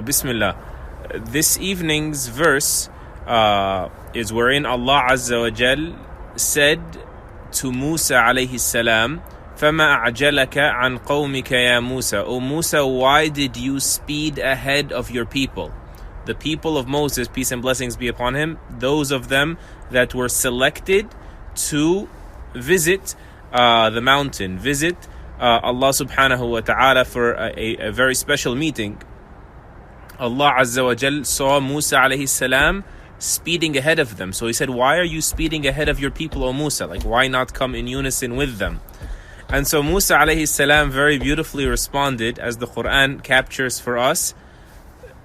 Bismillah. This evening's verse is wherein Allah Azza wa Jal said to Musa alayhi salam, فَمَا أَعْجَلَكَ عَنْ قَوْمِكَ يَا Musa. O Musa, why did you speed ahead of your people? The people of Moses, peace and blessings be upon him, those of them that were selected to visit the mountain, visit Allah subhanahu wa ta'ala for a very special meeting. Allah Azza wa Jal saw Musa alayhi salam speeding ahead of them. So he said, why are you speeding ahead of your people, O Musa? Like, why not come in unison with them? And so Musa alayhi salam very beautifully responded, as the Quran captures for us,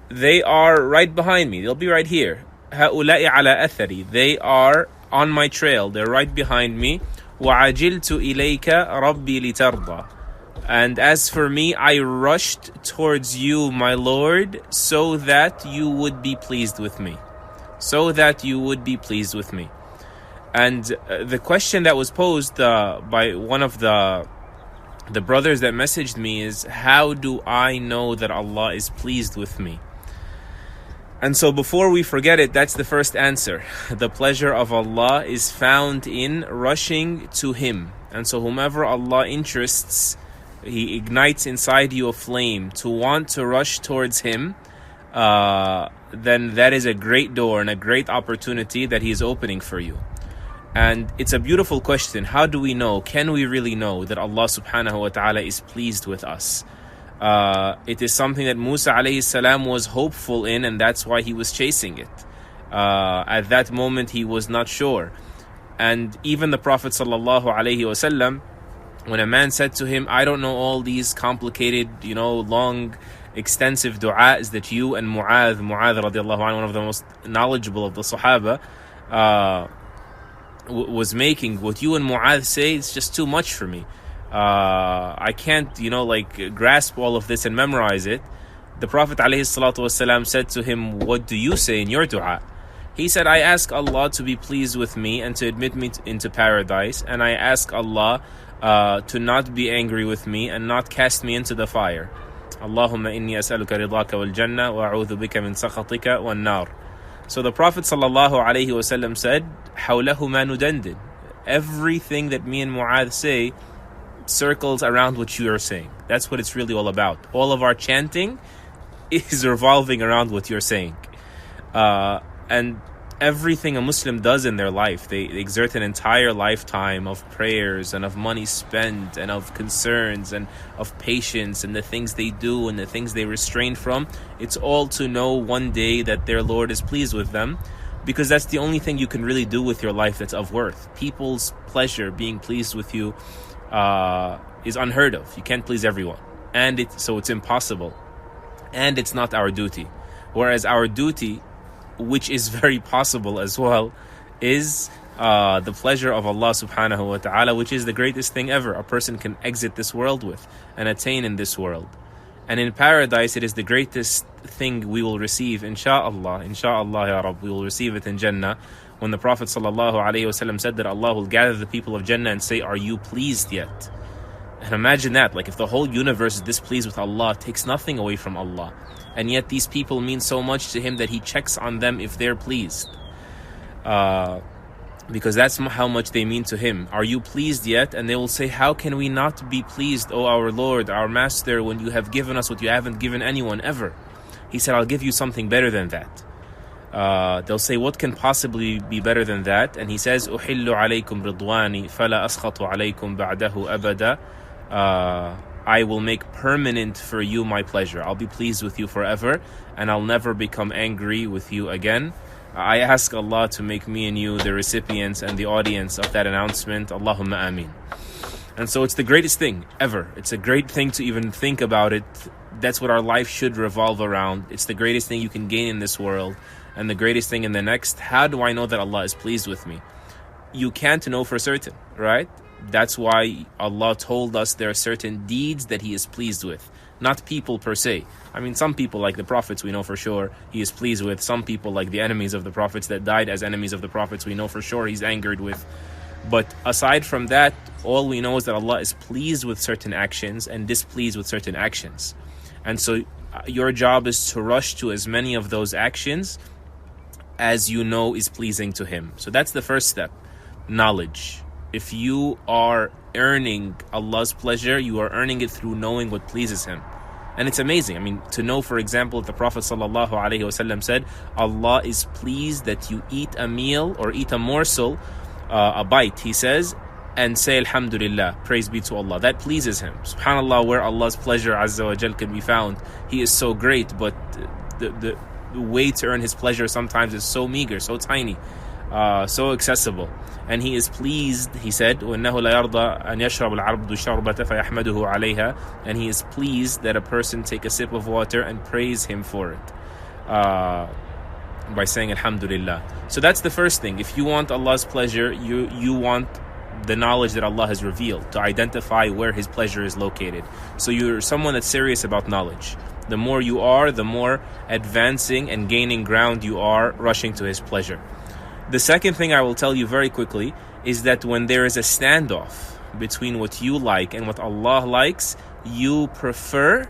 they are right behind me. They'll be right here. هَؤُلَاءِ عَلَى أَثَرِي. They are on my trail. They're right behind me. وَعَجِلْتُ إِلَيْكَ رَبِّي لِتَرْضَى. And as for me, I rushed towards you, my Lord, so that you would be pleased with me. So that you would be pleased with me. And the question that was posed by one of the brothers that messaged me is, how do I know that Allah is pleased with me? And so before we forget it, that's the first answer. The pleasure of Allah is found in rushing to Him. And so whomever Allah interests, He ignites inside you a flame to want to rush towards Him, then that is a great door and a great opportunity that He is opening for you. And it's a beautiful question. How do we know? Can we really know that Allah subhanahu wa ta'ala is pleased with us? It is something that Musa alayhi salam was hopeful in, and that's why he was chasing it. At that moment he was not sure. And even the Prophet sallallahu alayhi wasallam, when a man said to him, I don't know all these complicated, long, extensive du'as that you and Muaz radiallahu anhu, one of the most knowledgeable of the Sahaba, was making, what you and Muaz say, it's just too much for me. I can't, grasp all of this and memorize it. The Prophet ﷺ said to him, what do you say in your dua? He said, I ask Allah to be pleased with me and to admit me into paradise, and I ask Allah to not be angry with me and not cast me into the fire. Allahumma inni as'aluka ridaka wal jannah wa a'udhu bika min sakhatika wan nar. So the Prophet ﷺ said, Hawlahuma nudandid. Everything that me and Mu'adh say circles around what you are saying. That's what it's really all about. All of our chanting is revolving around what you're saying. And everything a Muslim does in their life, they exert an entire lifetime of prayers and of money spent and of concerns and of patience and the things they do and the things they restrain from. It's all to know one day that their Lord is pleased with them, because that's the only thing you can really do with your life that's of worth. People's pleasure, being pleased with you, is unheard of. You can't please everyone, and so it's impossible, and it's not our duty. Whereas our duty, which is very possible as well, is the pleasure of Allah subhanahu wa ta'ala, which is the greatest thing ever a person can exit this world with and attain in this world. And in paradise, it is the greatest thing we will receive, insha'Allah, ya Rabb, we will receive it in Jannah. When the Prophet sallallahu alayhi wasallam said that Allah will gather the people of Jannah and say, are you pleased yet? And imagine that, like if the whole universe is displeased with Allah, it takes nothing away from Allah. And yet these people mean so much to Him that He checks on them if they're pleased. Because that's how much they mean to Him. Are you pleased yet? And they will say, how can we not be pleased, O our Lord, our Master, when you have given us what you haven't given anyone ever? He said, I'll give you something better than that. They'll say, what can possibly be better than that? And He says, أُحِلُّ عَلَيْكُمْ رِضْوَانِي فَلَا أَسْخَطُ عَلَيْكُمْ بَعْدَهُ أَبَدًا. I will make permanent for you my pleasure. I'll be pleased with you forever, and I'll never become angry with you again. I ask Allah to make me and you the recipients and the audience of that announcement. Allahumma ameen. And so it's the greatest thing ever. It's a great thing to even think about it. That's what our life should revolve around. It's the greatest thing you can gain in this world and the greatest thing in the next. How do I know that Allah is pleased with me? You can't know for certain, right? That's why Allah told us there are certain deeds that He is pleased with, not people per se. I mean, some people like the prophets we know for sure He is pleased with. Some people like the enemies of the prophets that died as enemies of the prophets we know for sure He's angered with. But aside from that, all we know is that Allah is pleased with certain actions and displeased with certain actions. And so your job is to rush to as many of those actions as you know is pleasing to him. So that's the first step, knowledge. If you are earning Allah's pleasure, you are earning it through knowing what pleases him. And it's amazing. I mean, to know, for example, the Prophet ﷺ said, Allah is pleased that you eat a meal or eat a morsel, a bite, he says, and say Alhamdulillah, praise be to Allah. That pleases him. SubhanAllah, where Allah's pleasure Azza wa Jal can be found. He is so great, but the way to earn his pleasure sometimes is so meager, so tiny, so accessible. And he is pleased, he said, وَإِنَّهُ لَيَرْضَى أَنْ يَشْرَبَ الْعَبْدُ الشَّرْبَةَ فَيَحْمَدُهُ عَلَيْهَا. And he is pleased that a person take a sip of water and praise him for it by saying Alhamdulillah. So that's the first thing. If you want Allah's pleasure, you want the knowledge that Allah has revealed, to identify where his pleasure is located. So you're someone that's serious about knowledge. The more you are, the more advancing and gaining ground you are rushing to his pleasure. The second thing I will tell you very quickly is that when there is a standoff between what you like and what Allah likes, you prefer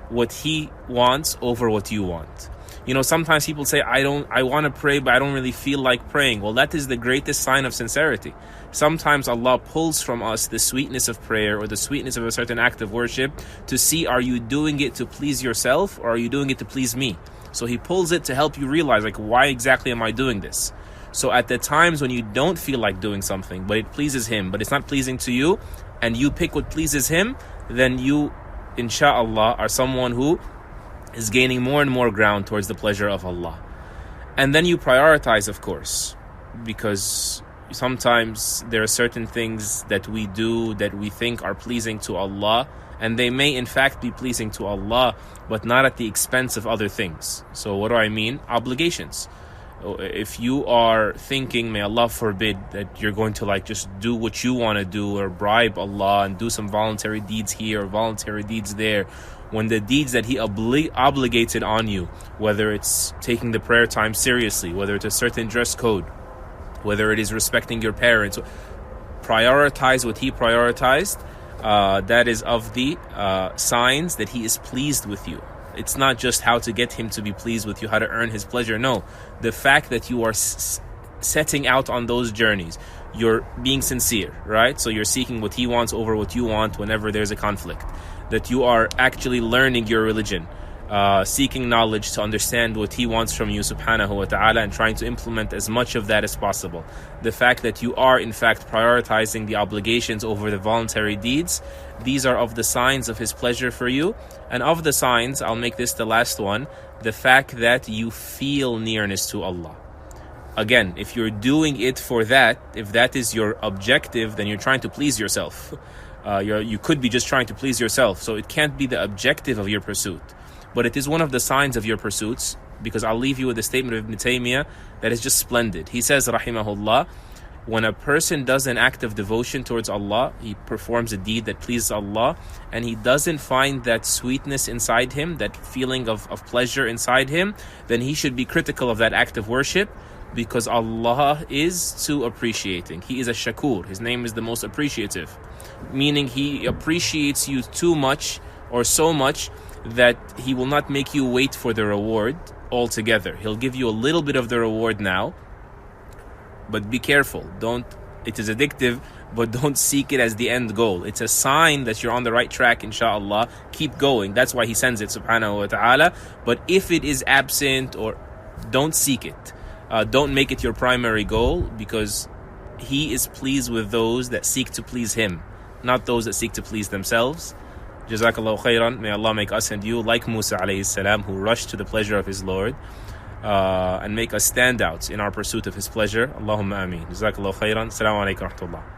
what he wants over what you want. You know, sometimes people say, I want to pray, but I don't really feel like praying. Well, that is the greatest sign of sincerity. Sometimes Allah pulls from us the sweetness of prayer or the sweetness of a certain act of worship to see, are you doing it to please yourself or are you doing it to please me? So he pulls it to help you realize, like, why exactly am I doing this? So at the times when you don't feel like doing something, but it pleases him, but it's not pleasing to you, and you pick what pleases him, then you, insha'Allah, are someone who is gaining more and more ground towards the pleasure of Allah. And then you prioritize, of course, because sometimes there are certain things that we do that we think are pleasing to Allah, and they may in fact be pleasing to Allah, but not at the expense of other things. So what do I mean? Obligations. If you are thinking, may Allah forbid, that you're going to like just do what you want to do or bribe Allah and do some voluntary deeds here or voluntary deeds there, when the deeds that he obligated on you, whether it's taking the prayer time seriously, whether it's a certain dress code, whether it is respecting your parents, prioritize what he prioritized. That is of the signs that he is pleased with you. It's not just how to get him to be pleased with you, how to earn his pleasure. No, the fact that you are setting out on those journeys, you're being sincere, right? So you're seeking what he wants over what you want whenever there's a conflict. That you are actually learning your religion, seeking knowledge to understand what he wants from you, subhanahu wa ta'ala, and trying to implement as much of that as possible. The fact that you are in fact prioritizing the obligations over the voluntary deeds, these are of the signs of his pleasure for you. And of the signs, I'll make this the last one, the fact that you feel nearness to Allah. Again, if you're doing it for that, if that is your objective, then you're trying to please yourself. You could be just trying to please yourself, so it can't be the objective of your pursuit. But it is one of the signs of your pursuits, because I'll leave you with a statement of Ibn Taymiyyah that is just splendid. He says, rahimahullah, when a person does an act of devotion towards Allah, he performs a deed that pleases Allah, and he doesn't find that sweetness inside him, that feeling of pleasure inside him, then he should be critical of that act of worship, because Allah is too appreciating. He is a shakur. His name is the most appreciative, meaning he appreciates you too much or so much that he will not make you wait for the reward altogether. He'll give you a little bit of the reward now, but be careful. It is addictive, but don't seek it as the end goal. It's a sign that you're on the right track, inshallah. Keep going. That's why he sends it, subhanahu wa ta'ala. But if it is absent, or don't seek it. Don't make it your primary goal, because he is pleased with those that seek to please him, not those that seek to please themselves. Jazakallahu khairan. May Allah make us and you like Musa alayhi salam, who rushed to the pleasure of his Lord, and make us stand out in our pursuit of his pleasure. Allahumma ameen. Jazakallahu khairan. Assalamu alaikum wa rahmatullah.